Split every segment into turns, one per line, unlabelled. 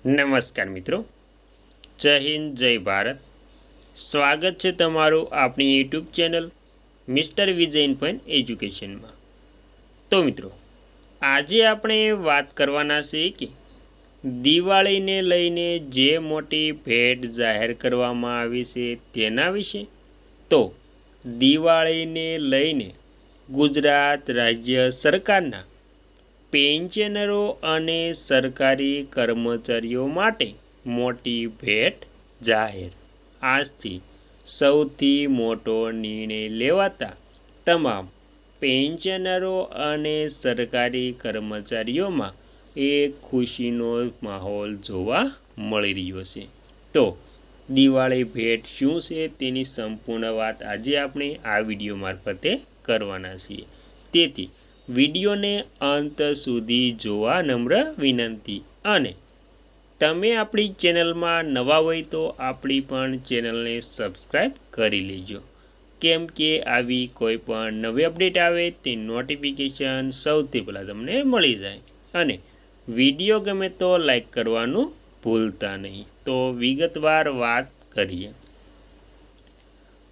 નમસ્કાર મિત્રો, જય હિન્દ, જય ભારત. સ્વાગત છે તમારું આપણી YouTube channel mister Vijayan point એજ્યુકેશનમાં. તો મિત્રો, આજે આપણે વાત કરવાના છે કે દિવાળીને લઈને જે મોટી ભેટ જાહેર કરવામાં આવી છે તેના વિશે. તો દિવાળીને લઈને ગુજરાત રાજ્ય સરકારના પેન્શનરો અને સરકારી કર્મચારીઓ માટે મોટી ભેટ જાહેર. આજથી સૌથી મોટો નિર્ણય લેવાતા તમામ પેન્શનરો અને સરકારી કર્મચારીઓમાં એક ખુશીનો માહોલ જોવા મળી રહ્યો છે. તો દિવાળી ભેટ શું છે તેની સંપૂર્ણ વાત આજે આપણે આ વિડીયો મારફતે કરવાના છીએ. તેથી વિડીયોને અંત સુધી જોવા નમ્ર વિનંતી. અને તમે આપણી ચેનલમાં નવા હોય તો આપણી પણ ચેનલને સબસ્ક્રાઈબ કરી લેજો, કેમ કે આવી કોઈ પણ નવી અપડેટ આવે તે નોટિફિકેશન સૌથી પહેલાં તમને મળી જાય. અને વિડીયો ગમે તો લાઈક કરવાનું ભૂલતા નહીં. તો વિગતવાર વાત કરીએ.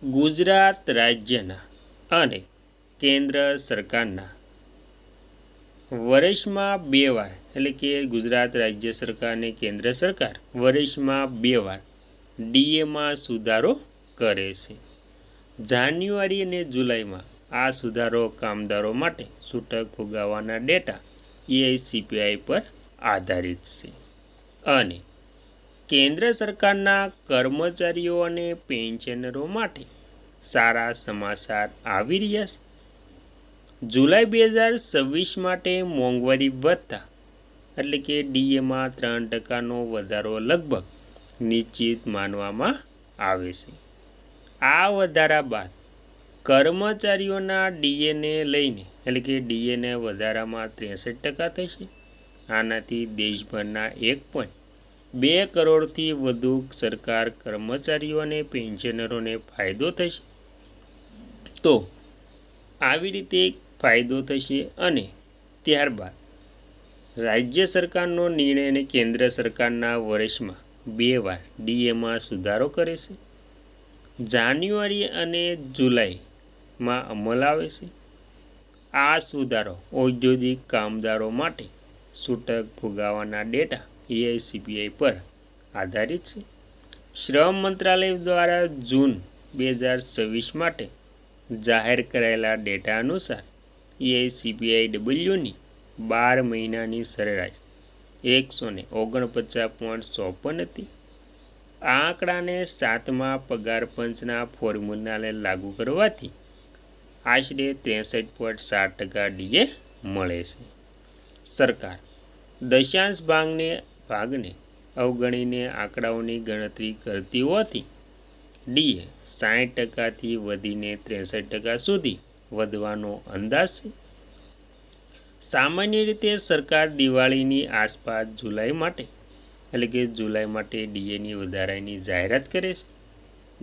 ગુજરાત રાજ્યના અને કેન્દ્ર સરકારના વર્ષમાં 2 વાર, એટલે કે ગુજરાત રાજ્ય સરકાર અને કેન્દ્ર સરકાર વર્ષમાં 2 વાર ડીએમાં સુધારો કરે છે. જાન્યુઆરી અને જુલાઈમાં આ સુધારો કામદારો માટે છૂટક ફુગાવાના ડેટા EICPI પર આધારિત છે. અને કેન્દ્ર સરકારના કર્મચારીઓ અને પેન્શનરો માટે સારા સમાચાર આવી રહ્યા છે. જુલાઈ 2026 માટે મોંઘવારી ભથ્થા એટલે કે ડીએમાં 3% વધારો લગભગ નિશ્ચિત માનવામાં આવે છે. આ વધારા બાદ કર્મચારીઓના ડીએને લઈને એટલે કે ડીએને વધારામાં 63% થશે. આનાથી દેશભરના 1.2 કરોડથી વધુ સરકાર કર્મચારીઓ અને પેન્શનરોને ફાયદો થશે. તો આવી રીતે ફાયદો થશે. અને ત્યારબાદ રાજ્ય સરકારનો નિર્ણય અને કેન્દ્ર સરકારના વર્ષમાં 2 વાર ડીએમાં સુધારો કરે છે. જાન્યુઆરી અને જુલાઈમાં અમલ આવે છે. આ સુધારો ઔદ્યોગિક કામદારો માટે છૂટક ફુગાવાના ડેટા EICPI પર આધારિત છે. શ્રમ મંત્રાલય દ્વારા જૂન 2026 માટે જાહેર કરાયેલા ડેટા અનુસાર EICPIWની 12 મહિનાની સરેરાશ 149.54 હતી. આ આંકડાને 7મા પગાર પંચના ફોર્મ્યુલાને લાગુ કરવાથી આશરે 63.7% ડીએ મળે છે. સરકાર દશાંશ ભાગને અવગણીને આંકડાઓની ગણતરી કરતી હોવાથી ડીએ 60%થી વધીને 63% સુધી વધવાનો અંદાજ છે. સામાન્ય રીતે સરકાર દિવાળીની આસપાસ જુલાઈ માટે ડીએની વધારાની જાહેરાત કરે છે.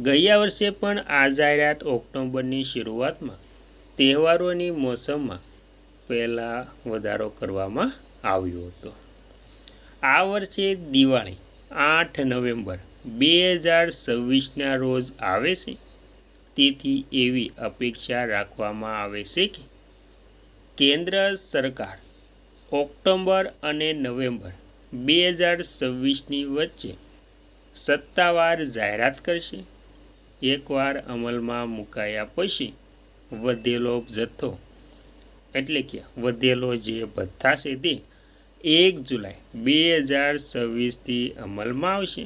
ગયા વર્ષે પણ આ જાહેરાત ઓક્ટોબરની શરૂઆતમાં તહેવારોની મોસમમાં પહેલાં વધારો કરવામાં આવ્યો હતો. આ વર્ષે દિવાળી 8 નવેમ્બર 2026ના રોજ આવે છે. તેથી એવી અપેક્ષા રાખવામાં આવે છે કે કેન્દ્ર સરકાર ઓક્ટોબર અને નવેમ્બર 2026ની વચ્ચે સત્તાવાર જાહેરાત કરશે. એકવાર અમલમાં મુકાયા પછી વધેલો જથ્થો એટલે કે વધેલો જે ભથ્થા છે તે 1 જુલાઈ 2026થી અમલમાં આવશે.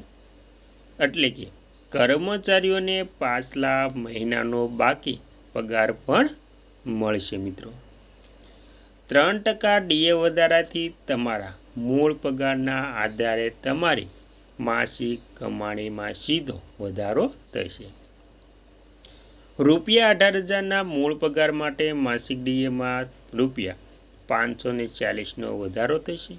એટલે કે કર્મચારીઓને પાછલા મહિનાનો બાકી પગાર પણ મળશે. મિત્રો, 3% ડીએ વધારાથી તમારા મૂળ પગારના આધારે તમારી માસિક કમાણીમાં સીધો વધારો થશે. ₹18,000ના મૂળ પગાર માટે માસિક ડીએમાં ₹540નો વધારો થશે.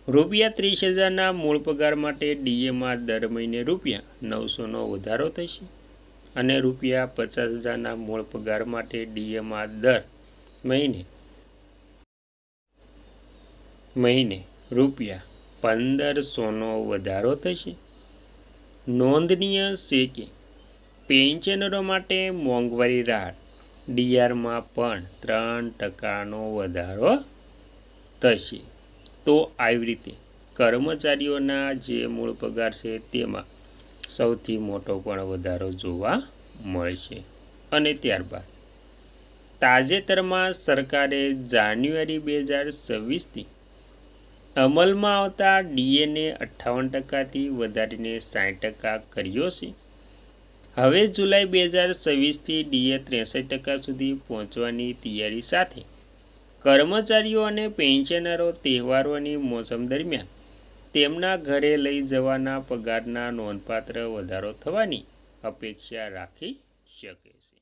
₹30,000ના મૂળ પગાર માટે ડીએમાં દર મહિને ₹900નો વધારો થશે. અને ₹50,000ના મૂળ પગાર માટે ડીએમાં દર મહિને 1500નો વધારો થશે. નોંધનીય છે કે પેન્શનરો માટે મોંઘવારી રાહત ડીઆરમાં પણ 3%નો વધારો થશે. તો આવી રીતે કર્મચારીઓના જે મૂળ પગાર છે તેમાં સૌથી મોટો પણ વધારો જોવા મળશે. અને ત્યારબાદ તાજેતરમાં સરકારે જાન્યુઆરી 2026થી અમલમાં આવતા ડીએને 58%થી વધારીને 60% કર્યો છે. હવે જુલાઈ 2026થી ડીએ 63% સુધી પહોંચવાની તૈયારી સાથે કર્મચારીઓ અને પેન્શનરો તહેવારોની મોસમ દરમિયાન તેમના ઘરે લઈ જવાના પગારના નોંધપાત્ર વધારો થવાની અપેક્ષા રાખી શકે છે.